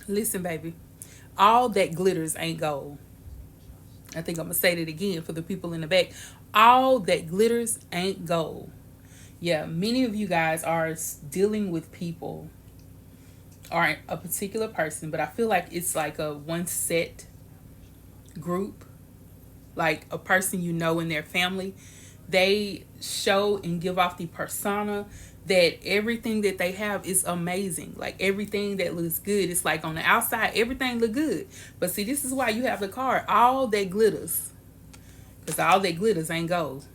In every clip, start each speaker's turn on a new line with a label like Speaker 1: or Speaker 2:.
Speaker 1: Listen, baby, all that glitters ain't gold. I think I'm gonna say that again for the people in the back. All that glitters ain't gold. Yeah, many of you guys are dealing with people or a particular person, but I feel like it's like a one set group, like a person you know in their family. They show and give off the persona that everything that they have is amazing. Like everything that looks good, it's like on the outside, everything look good. But see, this is why you have the card, all that glitters. Because all that glitters ain't gold.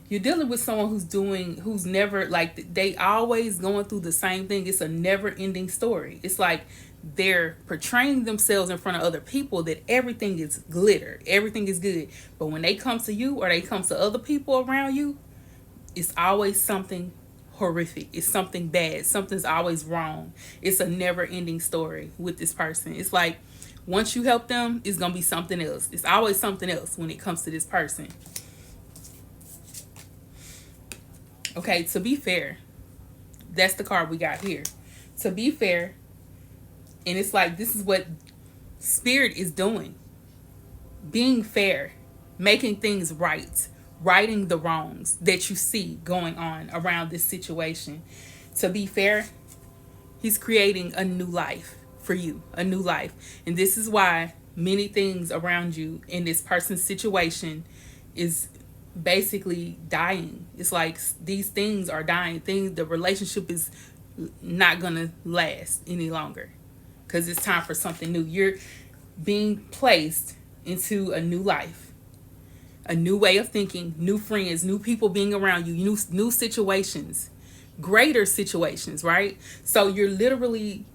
Speaker 1: You're dealing with someone who's never, like, they always going through the same thing. It's a never ending story. It's like they're portraying themselves in front of other people that everything is glitter, everything is good. But when they come to you or they come to other people around you, it's always something horrific. It's something bad. Something's always wrong. It's a never ending story with this person. It's like once you help them, it's going to be something else. It's always something else when it comes to this person. Okay, to be fair, that's the card we got here. To be fair, and it's like this is what Spirit is doing. Being fair, making things right, righting the wrongs that you see going on around this situation. To be fair, he's creating a new life for you, a new life. And this is why many things around you in this person's situation is basically dying. It's like these things are dying. The relationship is not gonna last any longer because it's time for something new. You're being placed into a new life, a new way of thinking, new friends, new people being around you, new situations, greater situations, right? So you're literally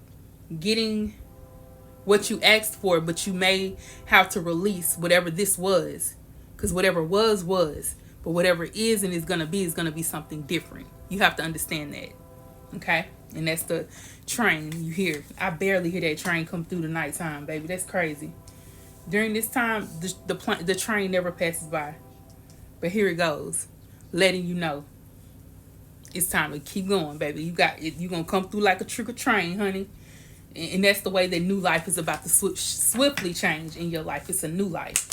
Speaker 1: getting what you asked for, but you may have to release whatever this was. Because whatever was. But whatever is and is going to be something different. You have to understand that. Okay? And that's the train you hear. I barely hear that train come through the nighttime, baby. That's crazy. During this time, the train never passes by. But here it goes. Letting you know. It's time to keep going, baby. You're going to come through like a trick or train, honey. And that's the way that new life is about to swiftly change in your life. It's a new life.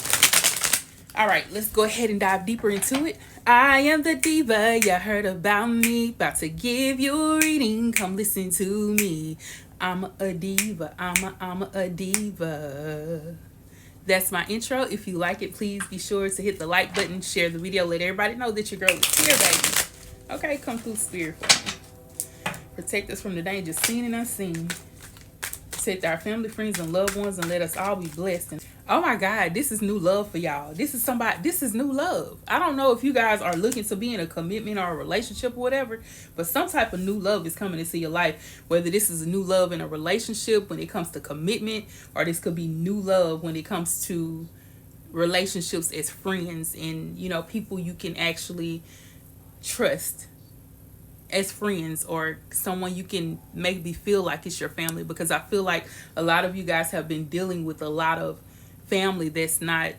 Speaker 1: All right, let's go ahead and dive deeper into it. I am the diva, you heard about me. About to give you a reading, come listen to me. I'm a diva, I'm a diva. That's my intro. If you like it, please be sure to hit the like button, share the video, let everybody know that your girl is here, baby. Okay, come through, Spirit, for me. Protect us from the dangers seen and unseen. Protect our family, friends, and loved ones, and let us all be blessed. And oh my God, this is new love for y'all. This is new love. I don't know if you guys are looking to be in a commitment or a relationship or whatever, but some type of new love is coming into your life. Whether this is a new love in a relationship when it comes to commitment, or this could be new love when it comes to relationships as friends and, people you can actually trust as friends, or someone you can maybe feel like it's your family. Because I feel like a lot of you guys have been dealing with a lot of family that's not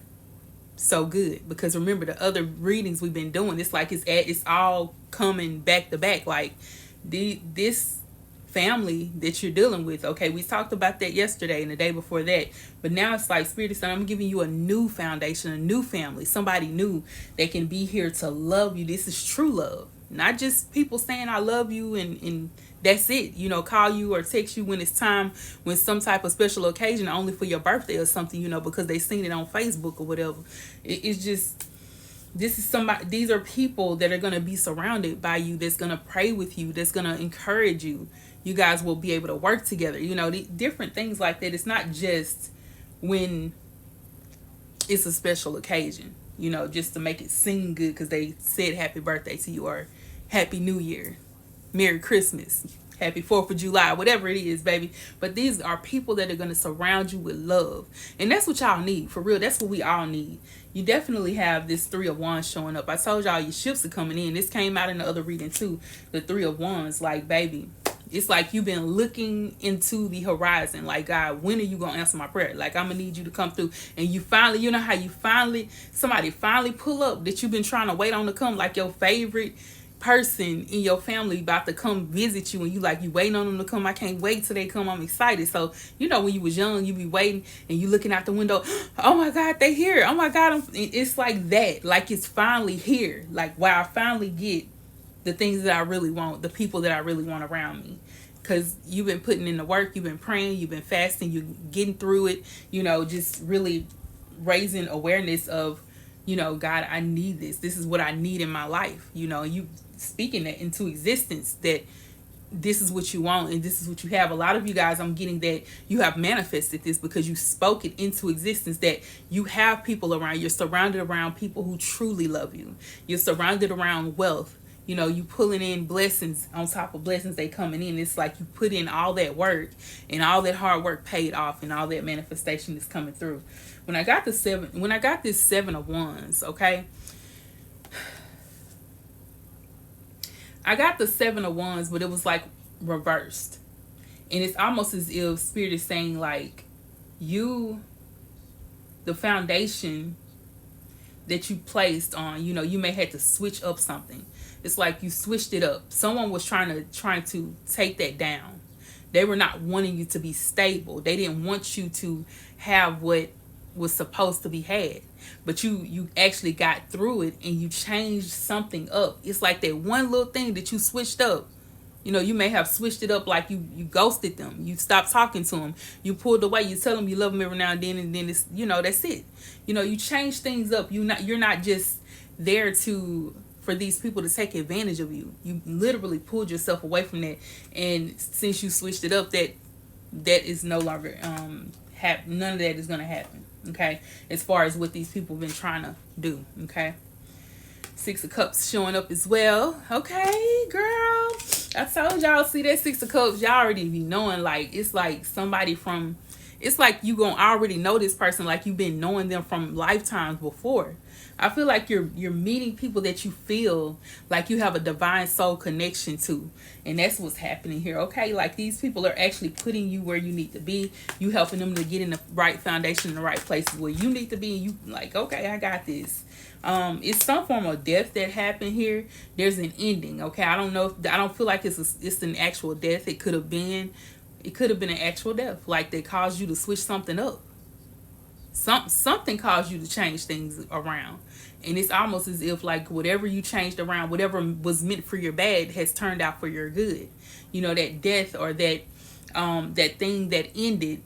Speaker 1: so good. Because remember, the other readings we've been doing, it's like it's all coming back to back. Like this family that you're dealing with, okay, we talked about that yesterday and the day before that, but now it's like Spirit is saying, I'm giving you a new foundation, a new family, somebody new that can be here to love you. This is true love. Not just people saying I love you and that's it. Call you or text you when it's time, when some type of special occasion, only for your birthday or something, because they seen it on Facebook or whatever. It's just, these are people that are going to be surrounded by you, that's going to pray with you, that's going to encourage you. You guys will be able to work together, different things like that. It's not just when it's a special occasion, just to make it seem good because they said happy birthday to you, or Happy New Year, Merry Christmas, Happy 4th of July, whatever it is, baby. But these are people that are going to surround you with love. And that's what y'all need, for real. That's what we all need. You definitely have this 3 of Wands showing up. I told y'all your shifts are coming in. This came out in the other reading too. The 3 of Wands, like, baby, it's like you've been looking into the horizon. Like, God, when are you going to answer my prayer? Like, I'm going to need you to come through. And you finally, how somebody finally pull up that you've been trying to wait on to come, like your favorite person in your family about to come visit you, and you like, you waiting on them to come. I can't wait till they come. I'm excited. So you know, when you was young, you be waiting and you looking out the window. Oh my God, they here. Oh my God, it's like that. Like it's finally here. Like, wow, I finally get the things that I really want, the people that I really want around me. Because you've been putting in the work, you've been praying, you've been fasting, you're getting through it, you know, just really raising awareness of, you know, God, I need this. This is what I need in my life. You know, you speaking that into existence, that this is what you want and this is what you have. A lot of you guys, I'm getting that you have manifested this because you spoke it into existence, that you have people around. You're surrounded around people who truly love you. You're surrounded around wealth. You know, you pulling in blessings on top of blessings, they coming in. It's like you put in all that work and all that hard work paid off, and all that manifestation is coming through. When I got this 7 of Wands, okay, I got the 7 of Wands, but it was like reversed, and it's almost as if Spirit is saying like, the foundation that you placed on, you know, you may have to switch up something. It's like you switched it up. Someone was trying to take that down. They were not wanting you to be stable. They didn't want you to have what was supposed to be had. But you actually got through it and you changed something up. It's like that one little thing that you switched up. You know, you may have switched it up, like you ghosted them. You stopped talking to them. You pulled away. You tell them you love them every now and then it's, you know, that's it. You know, you change things up. You're not just there for these people to take advantage of you. You literally pulled yourself away from that. And since you switched it up, that is no longer none of that is going to happen. Okay, as far as what these people have been trying to do. Okay, 6 of Cups showing up as well. Okay, girl, I told y'all, see that 6 of Cups, y'all already be knowing, like, it's like somebody from, it's like you gonna already know this person, like you've been knowing them from lifetimes before. I feel like you're meeting people that you feel like you have a divine soul connection to, and that's what's happening here. Okay, like these people are actually putting you where you need to be. You helping them to get in the right foundation, in the right places where you need to be, and you like, okay, I got this. It's some form of death that happened here. There's an ending. Okay, I don't feel like it's an actual death. It could have been an actual death, like they caused you to switch something up. Something caused you to change things around, and it's almost as if like whatever you changed around, whatever was meant for your bad has turned out for your good. You know, that death or that thing that ended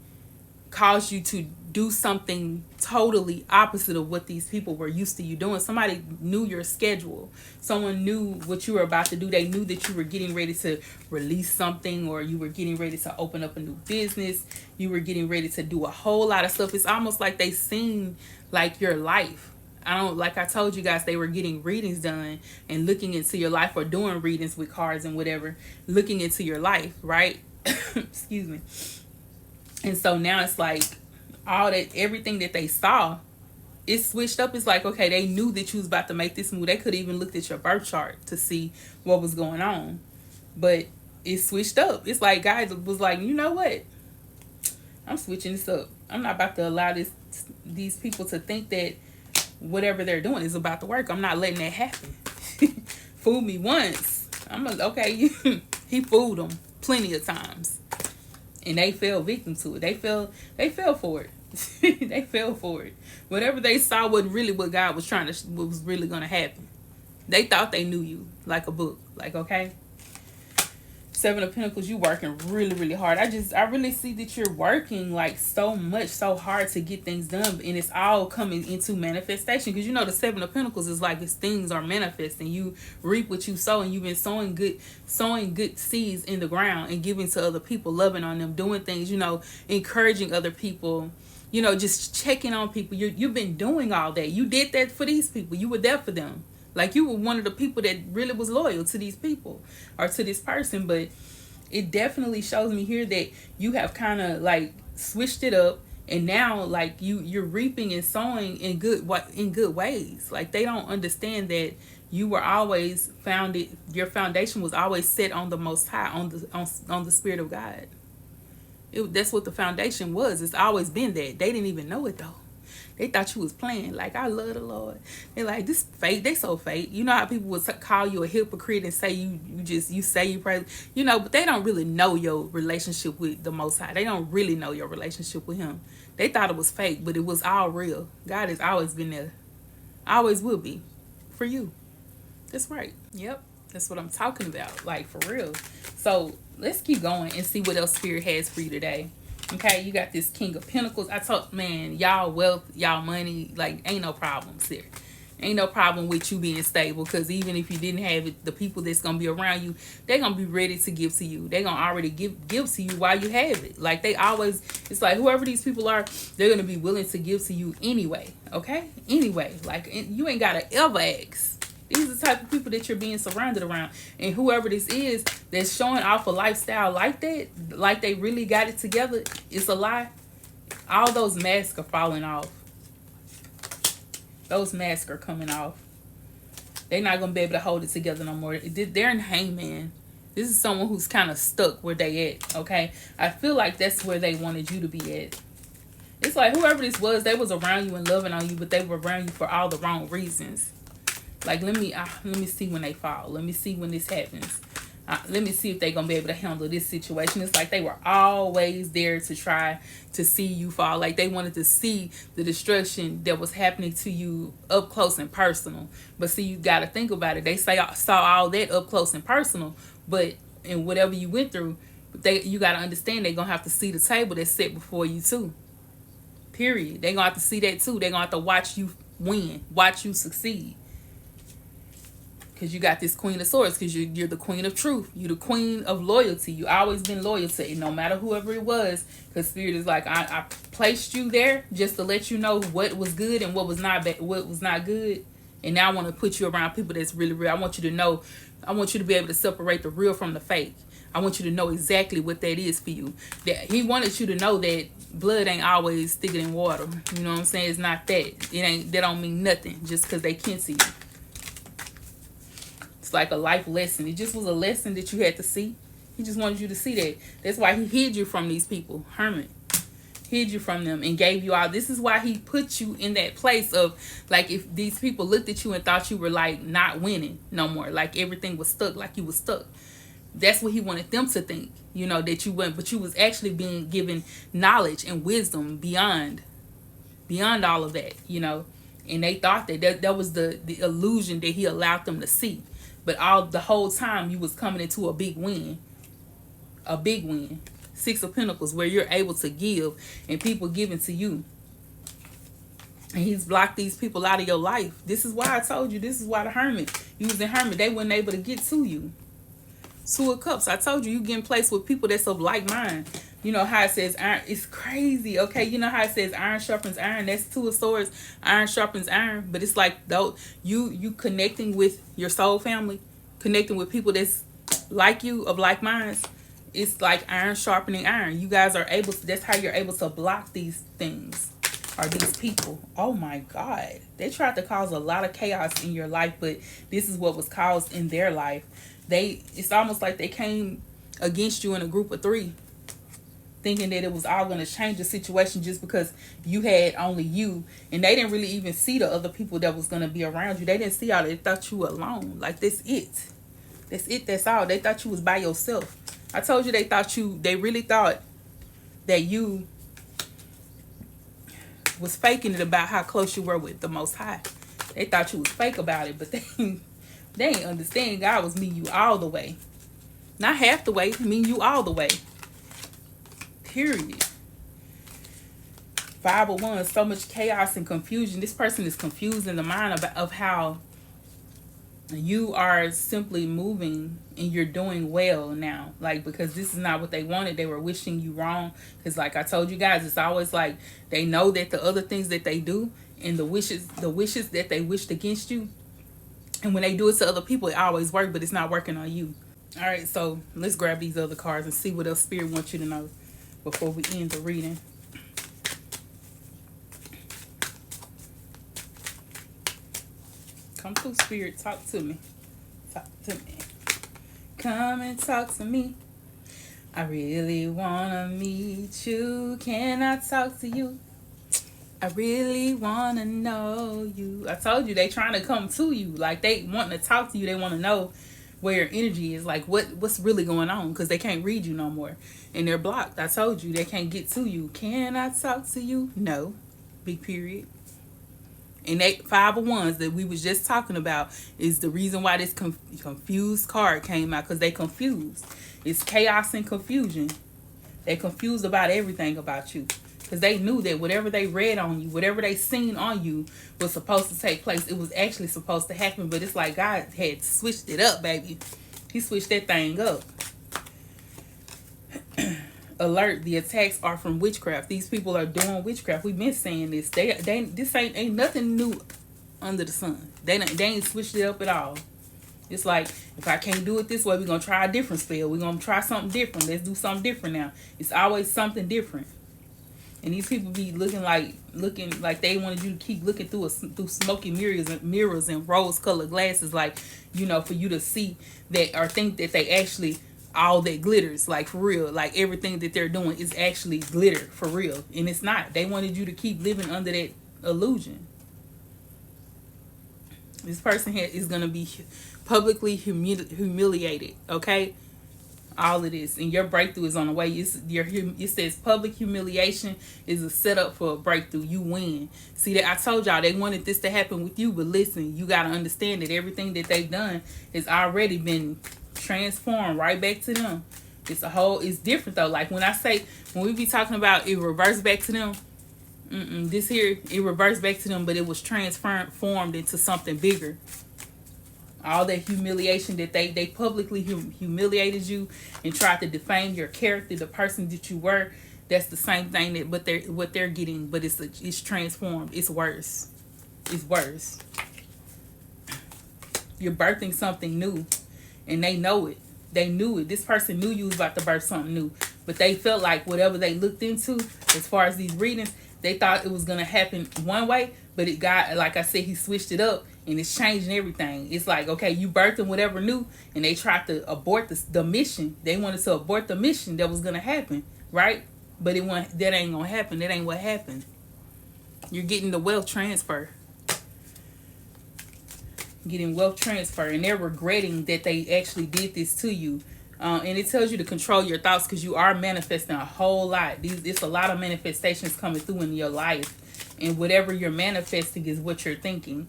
Speaker 1: caused you to do something totally opposite of what these people were used to you doing. Somebody knew your schedule. Someone knew what you were about to do. They knew that you were getting ready to release something, or you were getting ready to open up a new business. You were getting ready to do a whole lot of stuff. It's almost like they seen like your life. Like I told you guys, they were getting readings done and looking into your life, or doing readings with cards and whatever, looking into your life, right? Excuse me. And so now it's like everything that they saw, it switched up. It's like, okay, they knew that you was about to make this move. They could have even looked at your birth chart to see what was going on, but it switched up. It's like guys was like, you know what? I'm switching this up. I'm not about to allow these people to think that whatever they're doing is about to work. I'm not letting that happen. Fool me once. Okay. He fooled them plenty of times, and they fell victim to it. They fell for it. They fell for it. Whatever they saw wasn't really what God was was really going to happen. They thought they knew you like a book. Like, okay, 7 of Pentacles, you working really, really hard. I really see that you're working like so much, so hard to get things done, and it's all coming into manifestation. Because you know the 7 of Pentacles is like, things are manifesting. You reap what you sow, and you've been sowing good seeds in the ground and giving to other people, loving on them, doing things, you know, encouraging other people, you know, just checking on people. You've been doing all that. You did that for these people. You were there for them. Like, you were one of the people that really was loyal to these people or to this person. But it definitely shows me here that you have kind of like switched it up, and now like you're reaping and sowing in good ways. Like, they don't understand that you were always your foundation was always set on the Most High, on the Spirit of God. That's what the foundation was. It's always been that. They didn't even know it though. They thought you was playing. Like, I love the Lord. They're like, this fake. They so fake. You know how people would call you a hypocrite and say you say you pray. You know, but they don't really know your relationship with the Most High. They don't really know your relationship with Him. They thought it was fake, but it was all real. God has always been there. Always will be. For you. That's right. Yep. That's what I'm talking about. Like, for real. So, let's keep going and see what else Spirit has for you today. Okay, you got this King of Pentacles. I told, man, y'all wealth, y'all money, like, ain't no problems there. Ain't no problem with you being stable, because even if you didn't have it, the people that's going to be around you, they're going to be ready to give to you. They're going to already give to you while you have it. Like, they always, it's like, whoever these people are, they're going to be willing to give to you anyway. Okay? Anyway. Like, you ain't got to ever ask. These are the type of people that you're being surrounded around. And whoever this is that's showing off a lifestyle like that, like they really got it together, it's a lie. All those masks are falling off. Those masks are coming off. They're not going to be able to hold it together no more. They're in hangman. This is someone who's kind of stuck where they at, okay? I feel like that's where they wanted you to be at. It's like whoever this was, they was around you and loving on you, but they were around you for all the wrong reasons. Like, let me see when they fall. Let me see when this happens. Let me see if they're going to be able to handle this situation. It's like they were always there to try to see you fall. Like, they wanted to see the destruction that was happening to you up close and personal. But see, you got to think about it. They saw all that up close and personal. But in whatever you went through, you got to understand they're going to have to see the table that's set before you too. Period. They're going to have to see that too. They're going to have to watch you win. Watch you succeed. Because you got this Queen of Swords, because you're the Queen of Truth. You're the Queen of Loyalty. You always been loyal to it, no matter whoever it was. Because Spirit is like, I placed you there just to let you know what was good and what was not good. And now I want to put you around people that's really real. I want you to know, I want you to be able to separate the real from the fake. I want you to know exactly what that is for you. That He wanted you to know that blood ain't always thicker than water. You know what I'm saying? It's not that. That don't mean nothing just because they can see you. It's like a life lesson. It just was a lesson that you had to see. He just wanted you to see that. That's why He hid you from these people. Hermit. Hid you from them and gave you all. This is why He put you in that place of, like, if these people looked at you and thought you were, like, not winning no more. Like, everything was stuck. Like, you was stuck. That's what He wanted them to think. You know, that you went. But you was actually being given knowledge and wisdom beyond all of that, you know. And they thought that was the illusion that He allowed them to see. But the whole time you was coming into a big win. A big win. 6 of Pentacles, where you're able to give and people giving to you. And He's blocked these people out of your life. This is why I told you. This is why the Hermit. You was the Hermit. They weren't able to get to you. 2 of Cups. I told you getting placed with people that's of like mind. You know how it says iron. It's crazy. Okay, you know how it says iron sharpens iron. That's 2 of Swords. Iron sharpens iron. But it's like, though, you connecting with your soul family, connecting with people that's like you, of like minds. It's like iron sharpening iron. You guys are able to, that's how you're able to block these things, or these people. Oh my God. They tried to cause a lot of chaos in your life, but this is what was caused in their life. It's almost like they came against you in a group of 3, thinking that it was all going to change the situation just because you had only you, and they didn't really even see the other people that was going to be around you. They didn't see all that. They thought you were alone. Like, that's it. That's all. They thought you was by yourself. I told you they really thought that you was faking it about how close you were with the Most High. They thought you was fake about it, but they ain't understand God was meeting you all the way. Not half the way, mean you all the way. Period. 5 of Wands, so much chaos and confusion. This person is confused in the mind of how you are simply moving and you're doing well now. Like, because this is not what they wanted. They were wishing you wrong. Because like I told you guys, it's always like they know that the other things that they do and the wishes that they wished against you, and when they do it to other people, it always works, but it's not working on you. All right, so let's grab these other cards and see what else Spirit wants you to know before we end the reading. Come through, Spirit. Talk to me. Talk to me. Come and talk to me. I really want to meet you. Can I talk to you? I really want to know you. I told you they trying to come to you. Like, they wanting to talk to you. They want to know where your energy is. Like, what's really going on, because they can't read you no more. And they're blocked. I told you they can't get to you. Can I talk to you? No. Big period. And that 5 of Wands that we was just talking about is the reason why this confused card came out, because they confused. It's chaos and confusion. They confused about everything about you, because they knew that whatever they read on you, whatever they seen on you was supposed to take place. It was actually supposed to happen, but it's like God had switched it up, baby. He switched that thing up. Alert, the attacks are from witchcraft. These people are doing witchcraft. We've been saying this. This ain't nothing new under the sun. They ain't switched it up at all. It's like, if I can't do it this way, we're gonna try a different spell. We're gonna try something different. Let's do something different now. It's always something different. And these people be looking like they wanted you to keep looking through smoky mirrors and rose-colored glasses, like, for you to see that, or think that they actually all that glitters, like, for real. Like, everything that they're doing is actually glitter, for real. And it's not. They wanted you to keep living under that illusion. This person here is going to be publicly humiliated, okay? All of this. And your breakthrough is on the way. It says public humiliation is a setup for a breakthrough. You win. See, that I told y'all they wanted this to happen with you, but listen, you got to understand that everything that they've done has already been transformed right back to them. It's different though. Like, when we be talking about it reverts back to them, this here, it reverts back to them, but it was transformed into something bigger. All that humiliation that they publicly humiliated you and tried to defame your character, the person that you were, that's the same thing what they're getting, but it's transformed. It's worse. It's worse. You're birthing something new, and they know it. They knew it. This person knew you was about to birth something new, but they felt like whatever they looked into, as far as these readings, they thought it was gonna happen one way, but it got, like I said, he switched it up, and it's changing everything. It's like, okay, you birthing whatever new, and they tried to abort the mission. They wanted to abort the mission that was gonna happen, right? But that ain't gonna happen. That ain't what happened. You're getting the wealth transfer. Getting wealth transfer, and they're regretting that they actually did this to you. And it tells you to control your thoughts, because you are manifesting a whole lot. It's a lot of manifestations coming through in your life, and whatever you're manifesting is what you're thinking.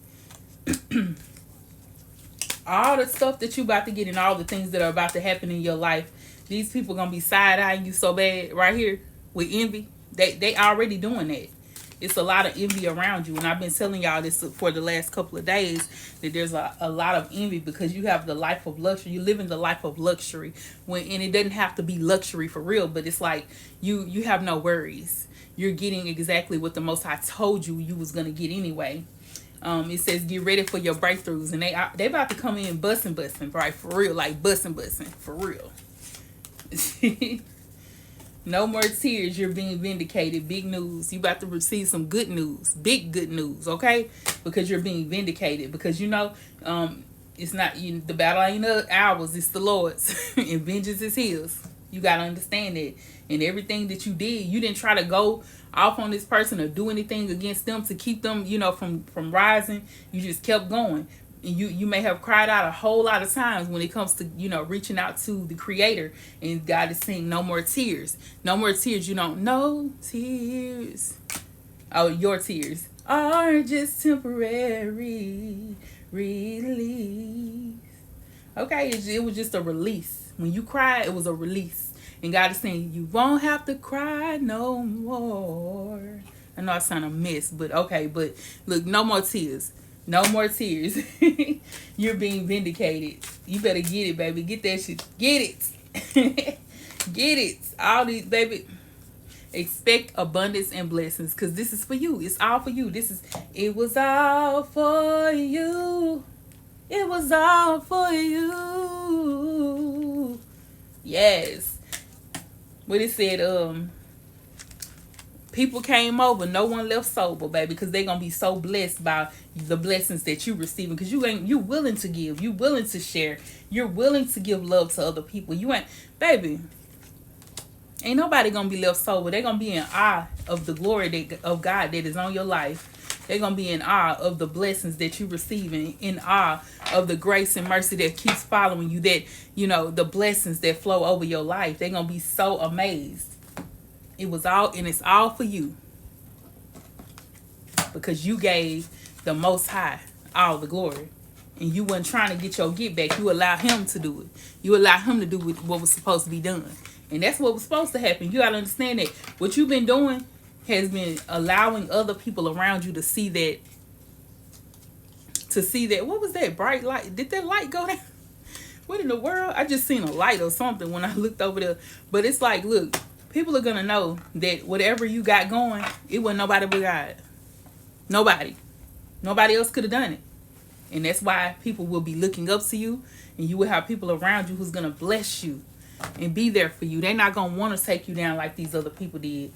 Speaker 1: All the stuff that you about to get and all the things that are about to happen in your life, these people gonna be side-eyeing you so bad right here with envy. They already doing that. It's a lot of envy around you, and I've been telling y'all this for the last couple of days, that there's a lot of envy, because you have the life of luxury. You live in the life of luxury, and it doesn't have to be luxury for real, but it's like you have no worries. You're getting exactly what the Most High told you was gonna get anyway. It says get ready for your breakthroughs, and they about to come in busting, right, for real, like busting, for real. No more tears. You're being vindicated. Big news. You about to receive some good news. Big good news, okay? Because you're being vindicated. Because it's not the battle ain't ours, it's the Lord's. And vengeance is his. You gotta understand that. And everything that you did, you didn't try to go off on this person or do anything against them to keep them, from rising. You just kept going. And you may have cried out a whole lot of times when it comes to, reaching out to the Creator, and God is saying no more tears. No more tears. No tears. Oh, your tears are just temporary release. Okay, it was just a release. When you cried, it was a release. And God is saying you won't have to cry no more. I know I sound a mess, but okay. But look, no more tears. No more tears. You're being vindicated. You better get it, baby. Get that shit. Get it. Get it. All these, baby. Expect abundance and blessings, because this is for you. It's all for you. It was all for you. It was all for you. Yes. What it said, people came over, no one left sober, baby, because they're gonna be so blessed by the blessings that you receiving, because you willing to give, you willing to share, you're willing to give love to other people. You ain't, baby, Ain't nobody gonna be left sober. They're gonna be in awe of the glory of God that is on your life. They're gonna be in awe of the blessings that you receiving, in awe of the grace and mercy that keeps following you, that, you know, the blessings that flow over your life. They're gonna be so amazed. It was all, and it's all for you, because you gave the Most High all the glory. And you wasn't trying to get your get back. You allowed him to do it. You allowed him to do what was supposed to be done. And that's what was supposed to happen. You got to understand that what you've been doing has been allowing other people around you to see that. What was that bright light? Did that light go down? What in the world? I just seen a light or something when I looked over there. But it's like, look, people are going to know that whatever you got going, it wasn't nobody but God. Nobody. Nobody else could have done it. And that's why people will be looking up to you, and you will have people around you who's going to bless you and be there for you. They're not going to want to take you down like these other people did.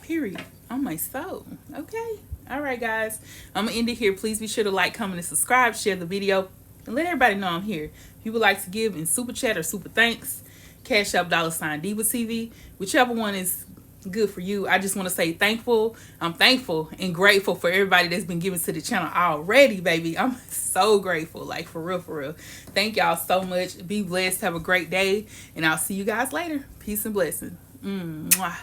Speaker 1: Period. On my soul. Okay. All right, guys. I'm going to end it here. Please be sure to like, comment, and subscribe. Share the video. And let everybody know I'm here. If you would like to give in Superchat or Superthanks, Cashapp $TV, whichever one is good for you. I just want to say thankful. I'm thankful and grateful for everybody that's been giving to the channel already, baby. I'm so grateful. Like, for real, for real. Thank y'all so much. Be blessed. Have a great day. And I'll see you guys later. Peace and blessing. Mwah.